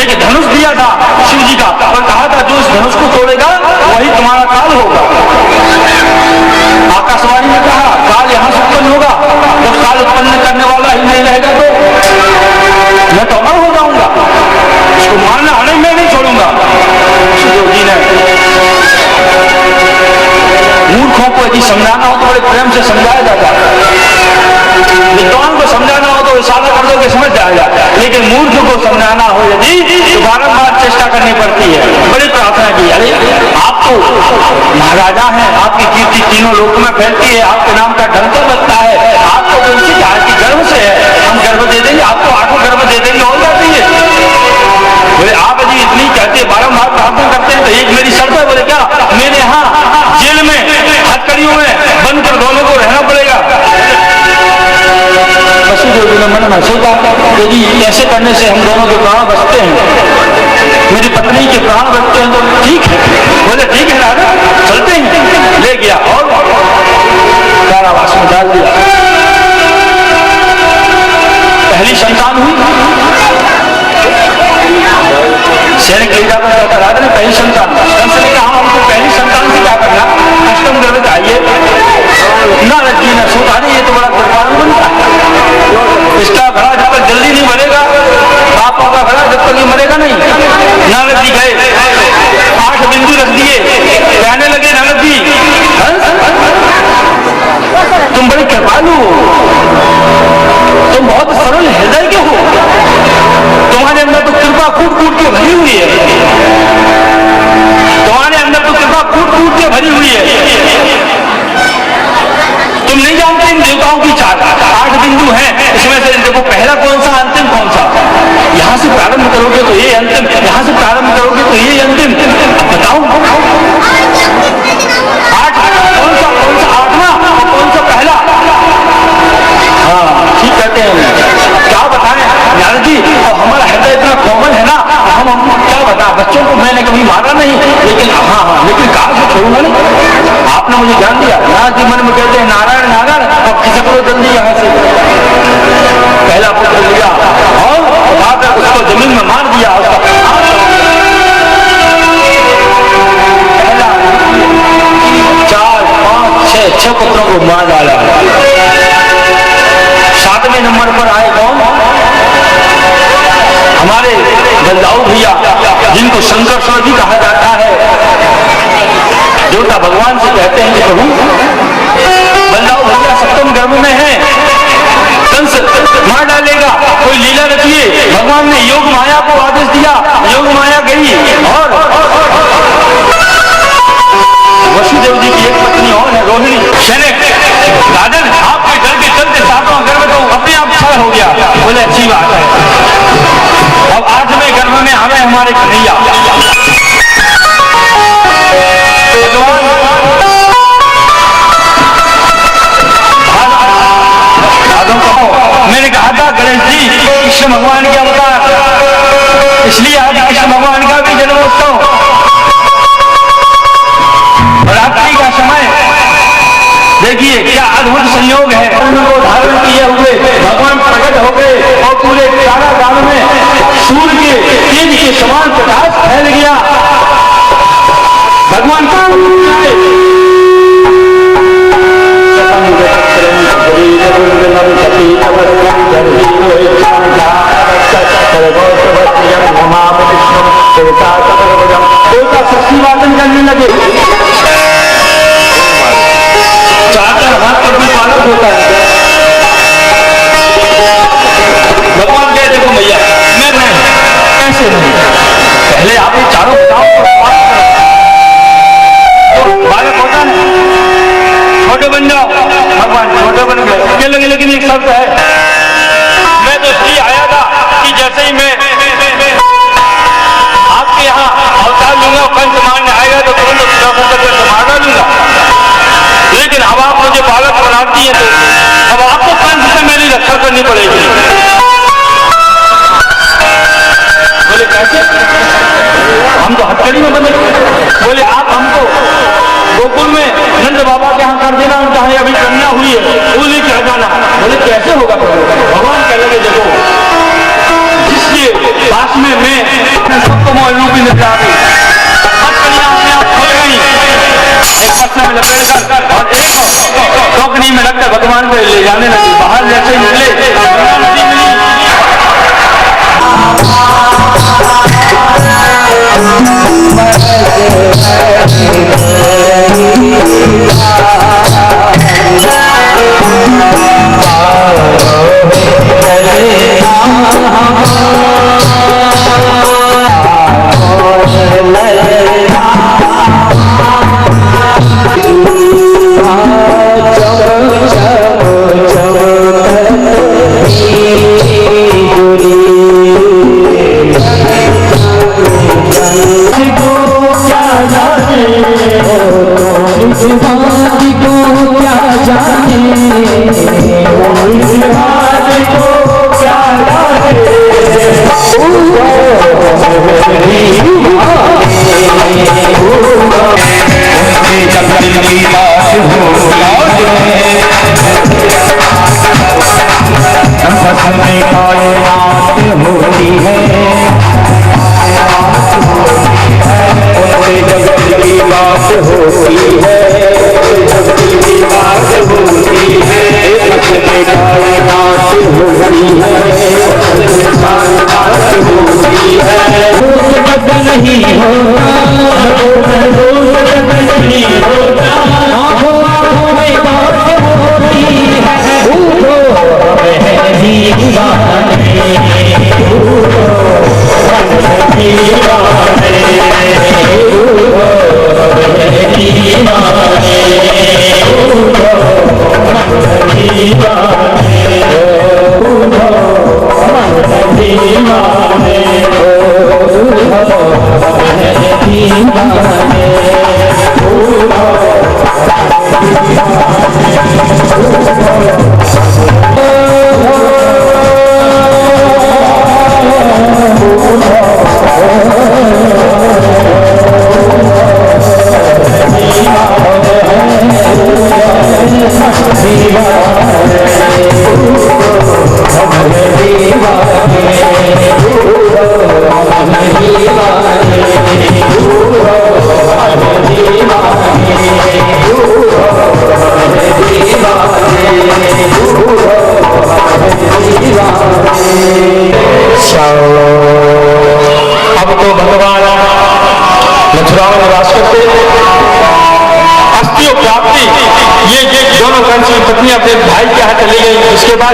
एक धनुष दिया था शिव जी का और कहा था जो इस धनुष को तोड़ेगा वही तुम्हारा काल होगा। आकाशवाणी ने कहा काल यहाँ से उत्पन्न होगा, जब काल उत्पन्न करने वाला ही नहीं रहेगा तो मैं तो अमर हो जाऊंगा, इसको मारना नहीं, मैं नहीं छोड़ूंगा। शिवदेव जी ने मूर्खों को यदि समझाना हो तो बड़े प्रेम से समझाया जाता है, विद्वान को समझाना हो तो इशारा कर दो कि समझ जाएगा, लेकिन मूर्ख को समझाना हो यदि तो बारंबार चेष्टा करनी पड़ती है। बड़ी प्रार्थना की, अरे आप तो महाराजा हैं, आपकी कीर्ति तीनों लोक में फैलती है, आपके नाम का डंका लगता है, आपको तो इसी गर्भ से है, हम गर्भ दे देंगे, आपको 8 गर्भ दे देंगे, हो जाती है। बोले आप यदि इतनी कहते बारंबार प्रार्थना करते हैं तो एक मेरी शर्त है। बोले क्या? मेरे यहाँ जेल में हथकड़ियों में बंद कर दोनों को रहना पड़ेगा। वसुदेव जी ने मन में सोचा यदि ऐसे करने से हम दोनों के प्राण बचते हैं, मेरी पत्नी के प्राण बचते हैं तो ठीक है। बोले ठीक है राजा, चलते हैं। ले गया और कारावास में डाल दिया। पहली संतान हुई, सैनिक ले जाकर कहता राजा ने पहली संतान, कंस ने कहा हमको पहली संतान से क्या करना, अष्टम गर्भ चाहिए। नारद जी ने सोचा नहीं ये तो बड़ा कृपालु बनता है, इसका घड़ा जब तक जल्दी नहीं मरेगा, पापों का घड़ा जब तक ये मरेगा नहीं। नारद जी गए, 8 बिंदु रख दिए, कहने लगे नारद जी तुम बड़े कृपालु हो, तुम बहुत सरल हृदय के हो, तुम्हारे अंदर तो कृपा कूट कूट के भरी हुई है, तुम्हारे अंदर तो कृपा कूट कूट के भरी हुई है। तुम नहीं जानते इन देवताओं की चाल, 8 बिंदु हैं, इसमें से देखो पहला कौन सा, अंतिम कौन सा। यहां से प्रारंभ करोगे तो ये अंतिम, यहां से प्रारंभ करोगे तो ये अंतिम। अब बताओ 8 कौन सा 8वां और कौन सा पहला? हाँ ठीक कहते हैं, क्या बताएं नारद जी, और हमारा हृदय इतना कोमल है ना, हम क्या बता, बच्चों को मैंने कभी मारा नहीं, लेकिन हाँ लेकिन काल से छोड़ूंगा नहीं, आपने मुझे जान दिया। नारद जी मन में कहते हैं नारायण नारायण, अब खिसक लो जल्दी यहाँ से। पहला पुत्र लिया और उठाकर उसको जमीन में मार दिया, उसका पहला 4 5 6 पुत्रों को मार डाला। 7वें नंबर पर आए कौन? हमारे बलदाऊ भैया, जिनको शंकरस्वर भी कहा जाता है, देवता भगवान से कहते हैं कि प्रभु बलदाऊ भैया 7वें गर्भ में है, कंस मार डालेगा, कोई लीला रचिए। भगवान ने योग माया को आदेश दिया, योग माया गई और वसुदेव जी की एक पत्नी और है रोहिणी। राजन आपके घर के चलते 7वां गर्भ तो अपने आप क्षय हो गया। बोले अच्छी बात है, अब 8वें गर्भ में हमें हमारे कन्हैया मैंने कहा था गणेश जी कृष्ण भगवान के अवतार, इसलिए आज कृष्ण भगवान का भी जन्मोत्सव, रात्रि का समय देखिए क्या अद्भुत संयोग है। उनको धारण किए हुए भगवान प्रकट हो गए और पूरे चारा गांव में सूर्य के तेज के समान प्रकाश फैल गया। भगवान का शक्ति वादन करने लगे। चाहता हाथ पर भी पालक होता है। भगवान कहे देखो भैया मैं नहीं, कैसे नहीं, पहले आप ये चारों बताओ तो बालक होता है, छोटे बन जाओ। भगवान छोटे बन गए, लेकिन एक शर्त है, मैं तो इसलिए आया था कि जैसे ही मैं आपके यहाँ अवतार लूंगा, कंस मारने आएगा तो तुरंत मार डालूंगा, लेकिन अब आप मुझे बालक बनाती हैं तो अब आपको कंस से मेरी रक्षा करनी पड़ेगी। बोले कैसे? हम तो हथकड़ी में बने। बोले आप हमको गोकुल में नंद बाबा के यहाँ कर देना, उनका अभी कन्या हुई है, वो लेके आ जाना। बोले कैसे होगा? भगवान कह लगे देखो जिसके पास में मैं अपने सबको रूपी नजर आ गई। मछलियां अपने आप खुल गई, एक पत्थर में लपेटकर और एक टोकरी में रखकर भगवान को ले जाने लगी। बाहर जैसे ही निकले नदी मिली।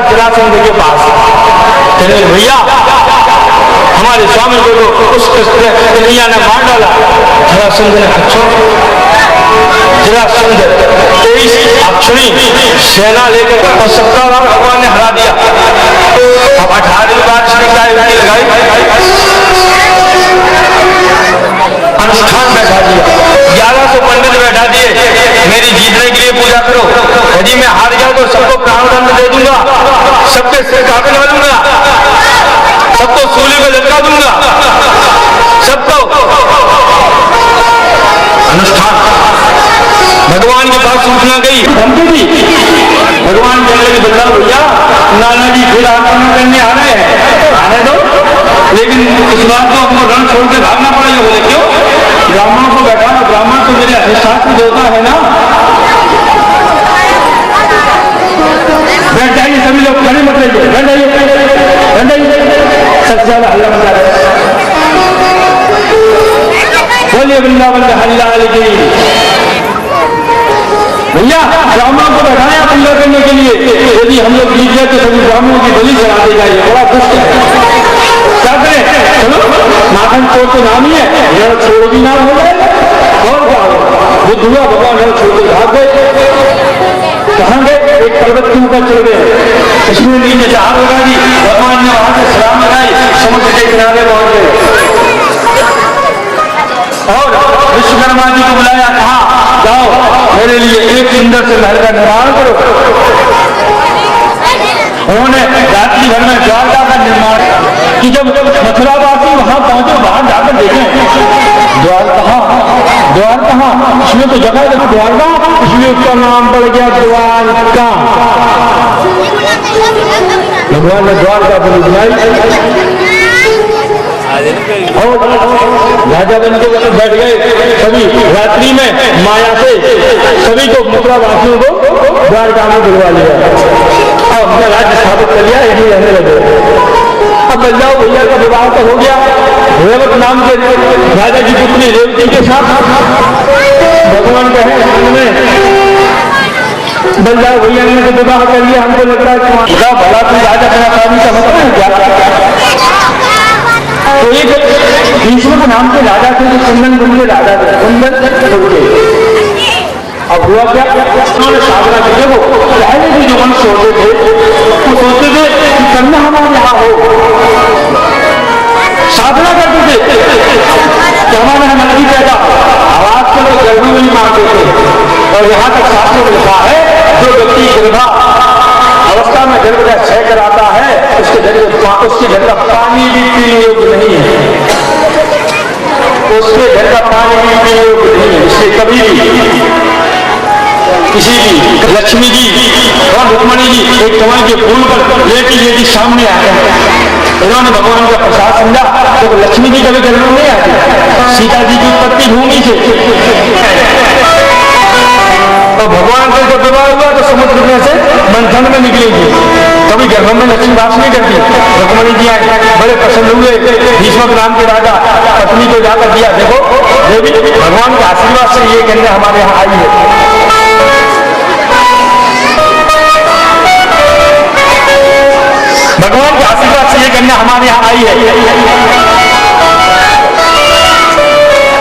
जरासंध के पास कहने भैया हमारे स्वामी को तो उस कन्हैया ने मार डाला। जरासंध ने अच्छा जरासंध 23 अक्षणी सेना लेकर 17 बार भगवान ने हरा दिया। अब 18वीं बार लगाई अनुष्ठान बैठा दिया, 1100 पंडित बैठा दिए। मेरी जीतने के लिए पूजा करो, यदि मैं हार गया तो सबको प्राणदंड दे दूंगा, सबके सिर काट डालूंगा, सबको सूली में लटका दूंगा, सबको अनुष्ठान। भगवान के पास सूचना गई, भगवान कहने लगे बल्ला भैया नाना जी फिर आक्रमण करने आ रहे हैं, आने दो, लेकिन इस बात को हमको रण छोड़ के भागना पड़ेगा। बोले क्यों? ब्राह्मणों को बैठाना, ब्राह्मण तो मेरे अधिष्ठात्र देवता है ना। बैठ जाइए सभी लोग, खड़े मत रहिए, बैठ जाइए, सबसे ज्यादा हल्ला मचा रहे। बोलिए वृंदावन हरिलाल की। भैया ब्राह्मणों को बैठाया पूजा करने के लिए, यदि हम लोग जीत जाए तो सभी ब्राह्मणों की बलि चढ़ा देगा। ये बड़ा दुष्ट है, क्या करें? चलो माखन चोर तो नाम ही है, रण छोड़ भी नाम हो जाएगा और क्या होगा। बुद्ध हुआ, भगवान रण छोड़ के भाग गए। कहाँ गए? एक पर्वत के ऊपर चल गए, इसमें नीचे जहाज लगा दी, भगवान ने वहां से सलाम लगाई, समुद्र के किनारे पहुंच गए और विश्वकर्मा जी को बुलाया, कहा जाओ मेरे लिए एक सुंदर से महल का निर्माण करो। उन्होंने रात्रि भर में द्वारका का निर्माण कि जब मथुरावासी वहां पहुंचे, वहां जाकर देखें द्वार कहाँ, इसमें तो जगह देखो द्वारका, इसलिए उसका नाम पड़ गया द्वारका। भगवान ने द्वारका बनी बनाई। और राजा बन के बैठ गए सभी रात्रि में माया से सभी को मथुरा वासियों को द्वारका में बुलवा लिया। अब अपना राज्य स्थापित कर लिया, यही रहने लगे। अब बल्लाव भैया का विवाह तो हो गया रेवत नाम के राजा की पुत्री रेवती के साथ। भगवान कहे में बल्लाव भैया ने तो विवाह कर लिया। हमको लगता है कि भला तुम राजा बिना शादी का मतलब है क्या? तो एक भीष्म नाम के राजा थे जो कुंदन गुण के राजा थे, कुंदन के। अब हुआ क्या, उन्होंने साधना की। देखो पहले भी जो मनुष्य होते थे वो सोचते थे कि कन्या हमारे यहाँ हो, साधना करते थे कि हमारे यहाँ नंदी पैदा। आवाज को लोग गर्भ में ही मारते थे। और यहाँ तक शास्त्रों में लिखा है जो व्यक्ति गर्भा अवस्था में गर्भ का क्षय कराता है उसके घर का पानी भी पीने योग्य नहीं है, उसके घर का पानी भी पीने योग्य नहीं है। इसलिए कभी भी किसी भी लक्ष्मी जी और रुक्मणी जी एक कमल के फूल पर लेटी सामने आ गए, इन्होंने भगवान का प्रसाद समझा। तो लक्ष्मी जी कभी घर में नहीं आती, सीता जी की उत्पत्ति भूमि से। तो भगवान से जब विवाह हुआ तो समुद्र में से मंथन में निकली थी, कभी गर्भ में लक्ष्मी वास नहीं करती। रुक्मणी जी आए, बड़े प्रसन्न हुए, भीष्म नाम के राजा पत्नी को जाकर दिया। देखो देवी भगवान के आशीर्वाद से ये कन्या हमारे यहाँ आई है। भगवान के आशीर्वाद से ये कन्या हमारे यहाँ आई है।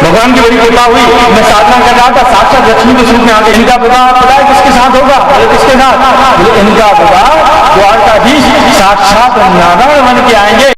भगवान की बड़ी कृपा हुई। मैं साधना कर रहा था, साक्षात लक्ष्मी के रूप में आके इनका विवाह पता है किसके साथ होगा? किसके साथ? इनका विवाह द्वारकाधीश साक्षात नारायण बन के आएंगे।